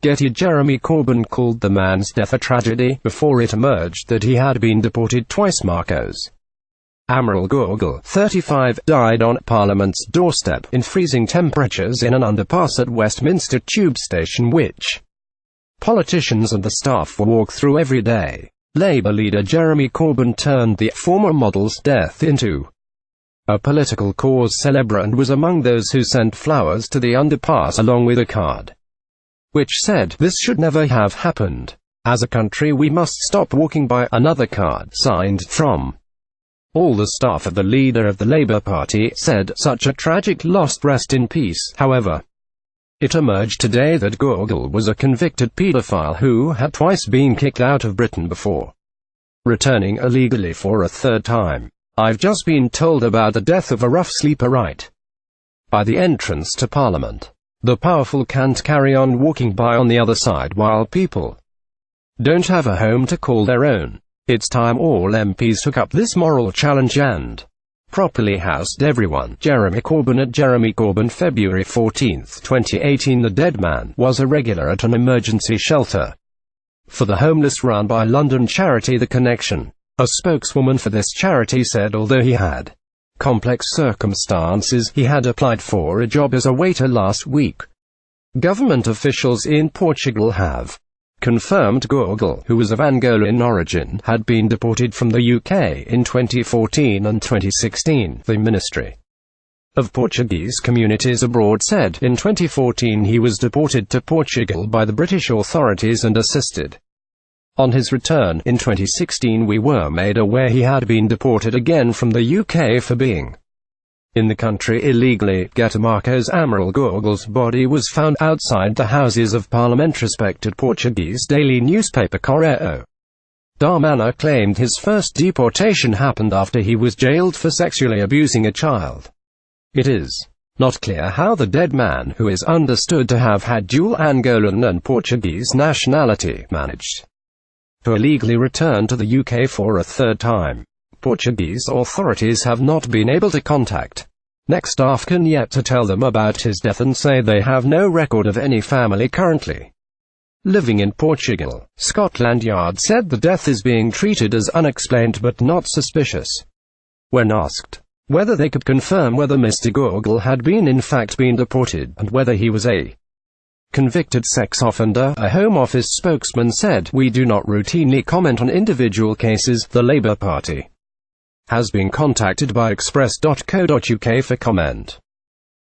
Getty. Jeremy Corbyn called the man's death a tragedy, before it emerged that he had been deported twiceMarcos. Amaral Gourgel, 35, died on Parliament's doorstep, in freezing temperatures in an underpass at Westminster Tube station which politicians and the staff walk through every day. Labour leader Jeremy Corbyn turned the former model's death into a political cause celebre and was among those who sent flowers to the underpass along with a card which said, "This should never have happened. As a country we must stop walking by." Another card, signed from all the staff of the leader of the Labour Party, said, "Such a tragic loss, rest in peace." However, it emerged today that Gourgel was a convicted paedophile who had twice been kicked out of Britain before returning illegally for a third time. "I've just been told about the death of a rough sleeper right by the entrance to Parliament. The powerful can't carry on walking by on the other side while people don't have a home to call their own. It's time all MPs took up this moral challenge and properly housed everyone." Jeremy Corbyn. At Jeremy Corbyn, February 14, 2018. The dead man was a regular at an emergency shelter for the homeless run by London charity The Connection. A spokeswoman for this charity said although he had complex circumstances, he had applied for a job as a waiter last week. Government officials in Portugal have confirmed Gourgel, who was of Angolan origin, had been deported from the UK in 2014 and 2016. The Ministry of Portuguese Communities Abroad said, in 2014 he was deported to Portugal by the British authorities and assisted on his return. In 2016 we were made aware he had been deported again from the UK for being in the country illegally. twiceMarcos. Amaral Gourgel's body was found outside the Houses of Parliament. Respected Portuguese daily newspaper Correio da Manhã claimed his first deportation happened after he was jailed for sexually abusing a child. It is not clear how the dead man, who is understood to have had dual Angolan and Portuguese nationality, managed to illegally return to the UK for a third time. Portuguese authorities have not been able to contact next of kin yet to tell them about his death and say they have no record of any family currently living in Portugal. Scotland Yard said the death is being treated as unexplained but not suspicious. When asked whether they could confirm whether Mr. Gourgel had in fact been deported, and whether he was a convicted sex offender, a Home Office spokesman said, "We do not routinely comment on individual cases." The Labour Party has been contacted by express.co.uk for comment.